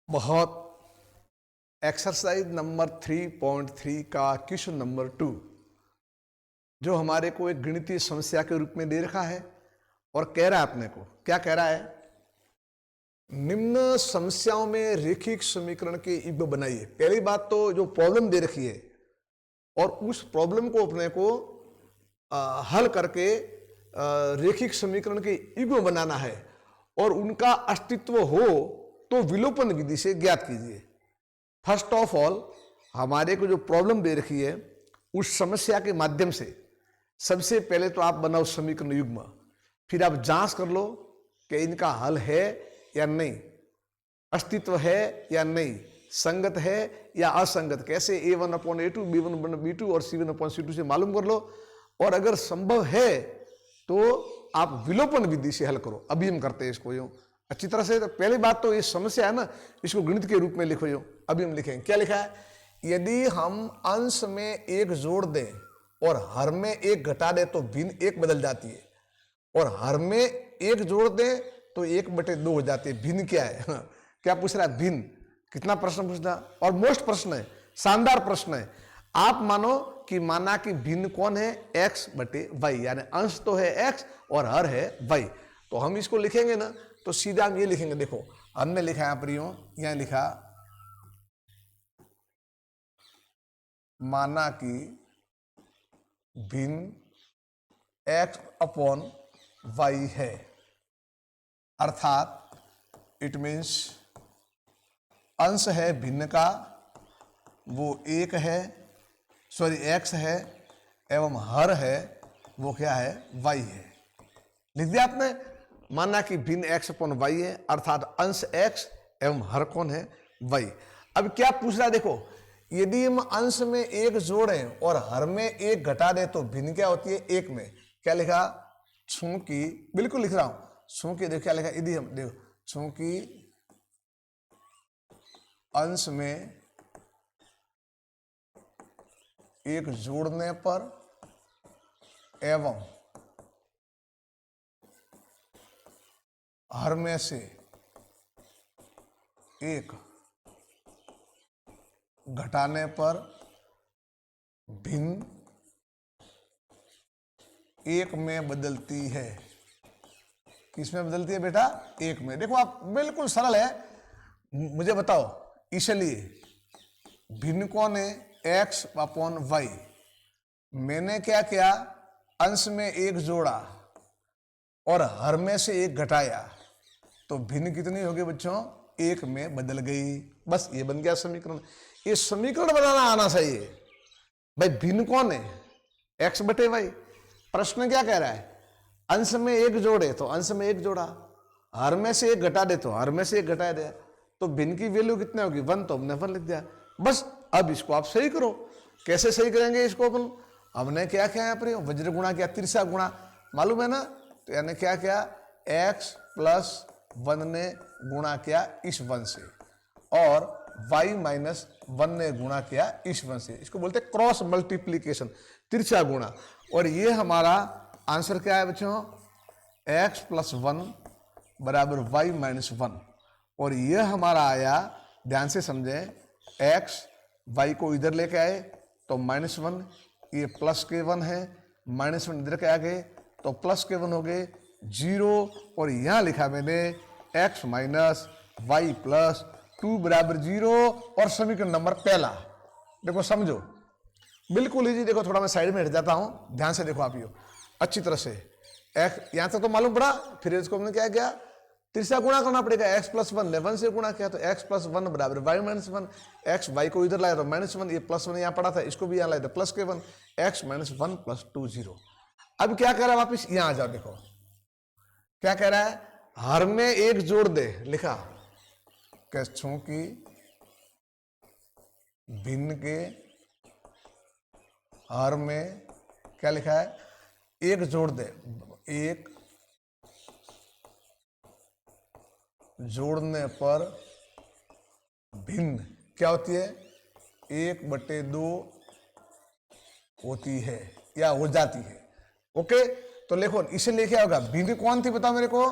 बहुत exercise number 3.3 का question number 2 जो हमारे को एक गणितीय समस्या के रूप में दे रखा है और कह रहा है अपने को क्या कह रहा है, निम्न समस्याओं में रेखिक समीकरण के युग्म बनाइए। पहली बात तो जो प्रॉब्लम दे रखी है और उस प्रॉब्लम को अपने को हल करके रेखिक समीकरण के युग्म बनाना है और उनका अस्तित्व हो तो विलोपन विधि से ज्ञात कीजिए। फर्स्ट ऑफ ऑल हमारे को जो प्रॉब्लम दे रखी है उस समस्या के माध्यम से सबसे पहले तो आप बनाओ समीकरण युग्म, फिर आप जांच कर लो कि इनका हल है या नहीं, अस्तित्व है या नहीं, संगत है या असंगत, कैसे a1/a2 b1/b2 और c1/c2 से मालूम कर लो। और अगर संभव है तो आप विलोपन विधि से हल करो। अभी हम करते हैं इसको यूं अच्छी तरह से। तो पहली बात तो ये समस्या है ना, इसको गणित के रूप में लिखो यूं। अभी हम लिखेंगे, क्या लिखा है, यदि हम अंश में एक जोड़ दें और हर में एक घटा दें तो भिन्न एक बदल जाती है, और हर में एक जोड़ दें तो 1/2 हो जाती है। भिन्न क्या है क्या पूछ रहा है, भिन्न। कितना प्रश्न पूछना, और मोस्ट प्रश्न है, शानदार प्रश्न है। आप मानो कि माना कि भिन्न कौन है, x/y, यानी अंश तो है x और हर है y। तो हम इसको लिखेंगे ना तो सीधा हम ये लिखेंगे, देखो हमने लिखा यहां पर यूं, यहां लिखा माना कि भिन्न x/y है, अर्थात इट मीन्स अंश है भिन्न का वो एक है, सॉरी x है, एवं हर है वो क्या है, y है। लिख दिया आपने। माना कि भिन्न x/y है, अर्थात अंश x एवं हर कौन है, y। अब क्या पूछ रहा है, देखो यदि हम अंश में एक जोड़ें और हर में एक घटा दें तो भिन्न क्या होती है, एक में। क्या लिखा, चूंकि, बिल्कुल लिख रहा हूं, चूंकि, देखो क्या लिखा, यदि हम देखो चूंकि अंश में एक जोड़ने पर एवं हर में से एक घटाने पर भिन्न एक में बदलती है। किसमें बदलती है बेटा, एक में। देखो आप, बिल्कुल सरल है। मुझे बताओ, इसलिए भिन्न कौन है, x/y। मैंने क्या किया, अंश में एक जोड़ा और हर में से एक घटाया तो भिन्न कितनी होगी बच्चों, एक में बदल गई। बस ये बन गया समीकरण। ये समीकरण बनाना आना चाहिए भाई। भिन्न कौन है, x/y। प्रश्न क्या कह रहा है, अंश में एक जोड़े तो अंश में एक जोड़ा, हर में से एक घटा दे तो हर में से एक घटा दे, तो भिन्न की वैल्यू कितने होगी, 1, तो हमने 1 लिख दिया। बस अब इसको आप सही करो। कैसे सही करेंगे इसको अपन, हमने क्या किया यहाँ पर, वज्र गुणा किया, तिरछा गुणा, मालूम है ना। तो यानी क्या किया, x+1 ने गुणा किया इस 1 से और y-1 ने गुणा किया इस 1 से। इसको बोलते हैं क्रॉस मल्टीप्लीकेशन, तिरछा गुणा। और ये हमारा आंसर क्या है बच्चों, x+1 बराबर y-1। और यह हमारा आया, ध्यान से समझें, x y को इधर लेके आए तो -1, ये प्लस के 1 है, -1 इधर के आ गए तो प्लस के 1 हो गए 0। और यहां लिखा मैंने x - y + 2 बराबर 0। और समीकरण नंबर पहला, देखो समझो, बिल्कुल इजी। देखो थोड़ा मैं साइड में हट जाता हूं, ध्यान से देखो आप ये अच्छी तरह से। x यहां तक तो मालूम पड़ा, फिर इसको हमने क्या किया, तिरछा गुणा करना पड़ेगा। x+1 ने 1 से गुणा किया तो x+1 बराबर y-1। x y को इधर लाया तो -1, ये +1 यहां पड़ा था, इसको भी यहां लाया तो प्लस के 1, x - 1 + 2 0। अब क्या कह रहा है, वापिस यहां आ जाओ, देखो क्या कह रहा है, हर में एक जोड़ दे, लिखा चूंकि भिन्न के हर में क्या लिखा है, एक जोड़ दे, एक जोड़ने पर भिन्न क्या होती है, 1/2 होती है या हो जाती है। ओके, तो देखो इसलिए क्या होगा, भिन्न कौन थी बताओ मेरे को,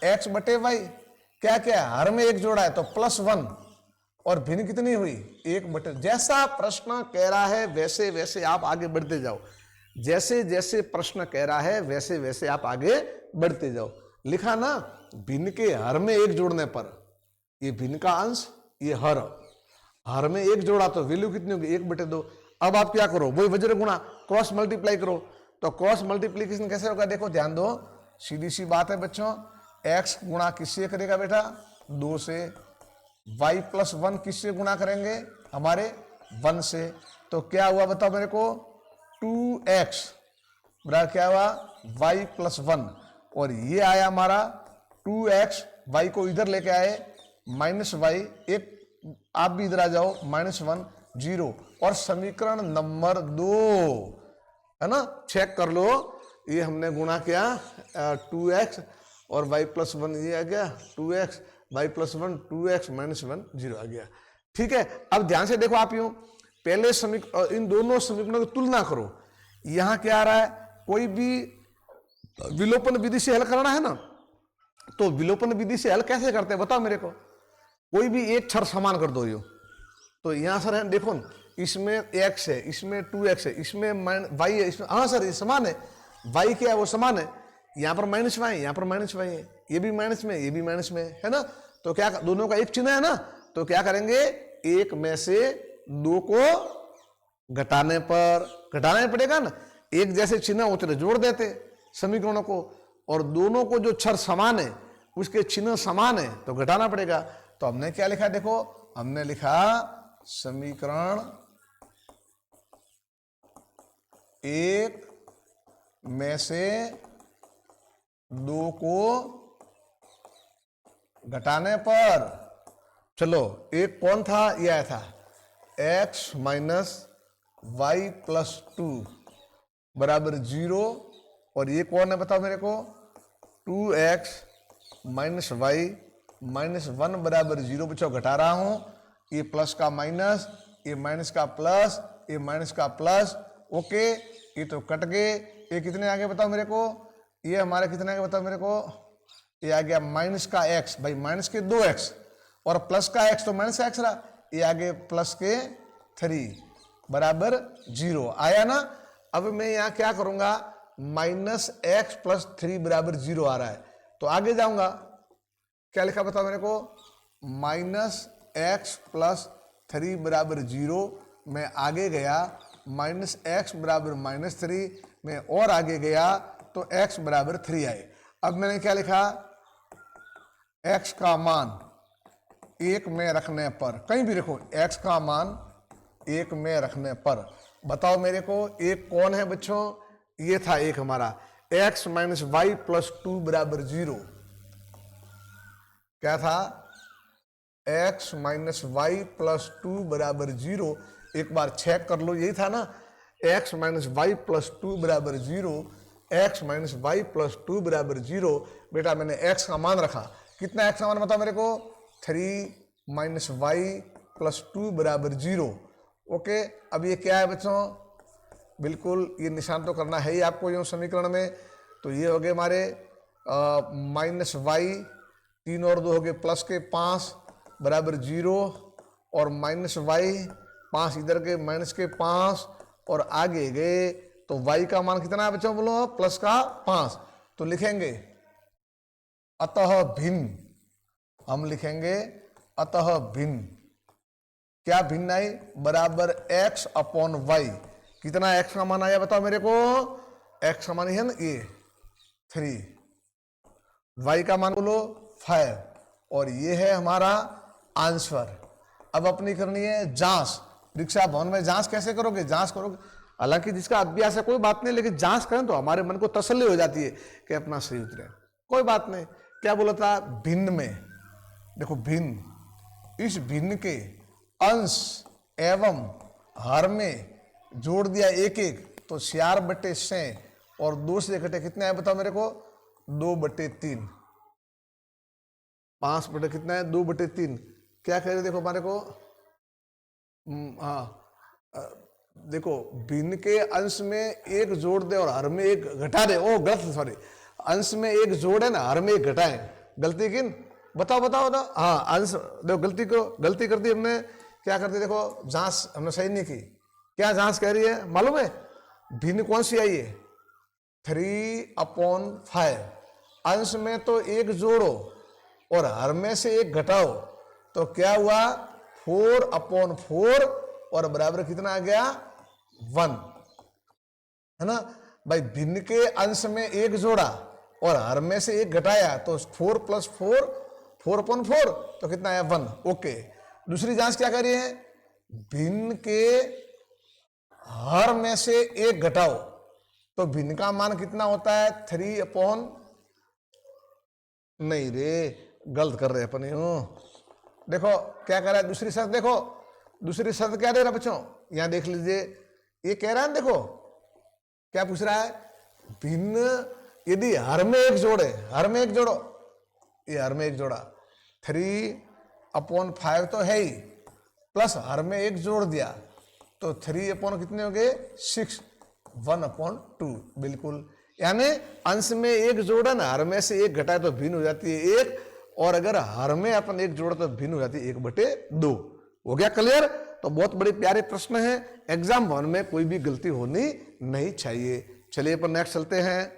x/y। क्या क्या है, हर में एक जोड़ा है तो +1, और भिन्न कितनी हुई, 1/। जैसा प्रश्न कह रहा है वैसे वैसे आप आगे बढ़ते जाओ, जैसे जैसे प्रश्न कह रहा है वैसे वैसे आप आगे बढ़ते जाओ। लिखा ना, भिन्न के हर में 1 जोड़ने पर, ये भिन्न का अंश, ये हर में 1 जोड़ा तो वैल्यू कितनी होगी, 1/2। अब आप क्या करो, वही वज्र गुणा, क्रॉस मल्टीप्लाई करो। तो क्रॉस मल्टीप्लीकेशन कैसे होगा, देखो ध्यान दो, सीधी सी बात है बच्चों। x गुणा किससे करेगा बेटा, 2 से। y + 1 किससे गुणा करेंगे, हमारे 1 से। तो क्या हुआ बताओ मेरे को, 2x बराबर क्या हुआ, y + 1। और ये आया हमारा 2x, y को इधर लेके आए -y, एक आप भी इधर आ जाओ, -1 0। और समीकरण नंबर 2 है ना, चेक कर लो, ये हमने गुणा किया 2x और y + 1, ये आ गया 2x, y + 1 2x -1 0 आ गया। ठीक है, अब ध्यान से देखो आप यूं, पहले इन दोनों समीकरणों की तुलना करो। यहां क्या आ रहा है, कोई भी विलोपन विधि से हल करना है ना, तो विलोपन विधि से हल कैसे करते हैं बताओ मेरे को। कोई भी एक छर समान कर दो यूं, तो यहां सर है देखो, इसमें x है, इसमें 2x है, इसमें y है, इसमें, हाँ सर ये समान है, y क्या है वो समान है, यहाँ पर -y है, यहाँ पर -y है, ये भी माइनस में, ये भी माइनस में है ना। तो क्या दोनों का एक चिन्ह है ना, तो क्या करेंगे, एक में से 2 को घटाने पड़ेगा ना, एक जैसे चिन्ह होते तो जोड़ देते समीकरणों को, और दोनों को जो छर समान है उसके चिन्ह समान है तो घटाना पड़ेगा। तो हमने क्या लिखा, देखो हमने लिखा समीकरण 1 में से 2 को घटाने पर, चलो एक कौन था, यह आया था x - y + 2 बराबर 0, और ये कौन है बताओ मेरे को, 2x - y - 1 बराबर 0। बच्चों घटा रहा हूं, ये प्लस का माइनस, ये माइनस का प्लस, ये माइनस का प्लस, ओके, ये तो कट गए। ये कितने आ गए बताओ मेरे को, ये हमारे कितने आ गए बताओ मेरे को, ये आ गया माइनस का x, भाई माइनस के 2x, और प्लस का x तो माइनस का x रहा, ये आ गए प्लस के 3 बराबर 0 आया ना। अब मैं यहाँ क्या करूंगा, -x + 3 बराबर 0 आ रहा है, तो आगे जाऊंगा, क्या लिखा बताओ मेरे को, -x + 3 बराबर 0, मैं आगे गया, -x बराबर -3, मैं और आगे गया तो x बराबर 3 आए। अब मैंने क्या लिखा, x का मान 1 में रखने पर, कहीं भी रखो, x का मान 1 में रखने पर, बताओ मेरे को एक कौन है बच्चों, ये था एक हमारा x - y + 2 बराबर 0। क्या था, x - y + 2 बराबर 0। एक बार चेक कर लो, यही था ना, x - y + 2 बराबर 0, x - y + 2 बराबर 0। बेटा मैंने x का मान रखा, कितना x का मान बताओ मेरे को, 3 - y + 2 बराबर 0। ओके, अब ये क्या है बच्चों, बिल्कुल ये निशान तो करना है ही आपको यूं समीकरण में। तो ये हो गए हमारे -y, 3 और 2 हो गए प्लस के 5 बराबर 0, और -y 5 इधर के माइनस के 5, और आगे गए तो y का मान कितना है बच्चों बोलो, प्लस का 5। तो लिखेंगे अतः भिन्न, हम लिखेंगे अतः भिन्न, क्या भिन्न आई, बराबर x/y। कितना x का मान आया बताओ मेरे को, x का मान है ना ये 3, y का मान बोलो 5, और ये है हमारा आंसर। अब अपनी करनी है जांच, परीक्षा भवन में जांच कैसे करोगे, जांच करोगे, हालांकि जिसका अभ्यास है कोई बात नहीं, लेकिन जांच करें तो हमारे मन को तसल्ली हो जाती है कि अपना सही उतरे, कोई बात नहीं। क्या बोला था, भिन्न में, देखो भिन्न, इस भिन्न के अंश एवं हर में जोड़ दिया 1 तो 4/6, और 2 से घटे कितने आए बताओ मेरे को, 2/3, 5 बटे कितना है, 2/3। क्या कह रहे देखो हमारे को, देखो भिन्न के अंश में 1 जोड़ दे और हर में 1 घटा दे, ओ गलत, सॉरी, अंश में 1 जोड़े ना, हर में 1 घटाए, गलती किन, बताओ बताओ बताओ। हाँ आंसर देखो, गलती कर दी हमने। क्या करती, देखो जांच हमने सही नहीं की। क्या जांच कह रही है मालूम है? भिन्न कौन सी आई है? 3/5। अंश में तो एक जोड़ो और हर में से एक घटाओ, तो क्या हुआ? 4/4 और बराबर कितना आ गया? 1, है ना भाई। भिन्न के अंश में एक जोड़ा और हर में से एक घटाया, तो 4 + 4 4/4, तो कितना आया? 1। ओके। दूसरी जांच क्या कर रही है? भिन्न के हर में से एक घटाओ, तो भिन्न का मान कितना होता है? 3/, नहीं रे, गलत कर रहे अपन यूं। देखो क्या कह रहा है दूसरी शर्त, देखो दूसरी शर्त क्या दे रहा है बच्चों, यहां देख लीजिए। ये कह रहा है, देखो क्या पूछ रहा है? भिन्न यदि हर में एक जोड़े, हर में एक जोड़ो, ये हर में एक जोड़ा 3/5 तो है ही, प्लस हर में एक जोड़ दिया, तो 3/ कितने हो गए? 6, 1/2। बिल्कुल, यानी अंश में एक जोड़ा ना, हर में से एक घटाए तो भिन्न हो जाती है 1, और अगर हर में अपन एक जोड़ा तो भिन्न हो जाती है 1/2। हो गया क्लियर? तो बहुत बड़े प्यारे प्रश्न है, एग्जाम 1 में कोई भी गलती होनी नहीं चाहिए। चलिए अपन नेक्स्ट चलते हैं।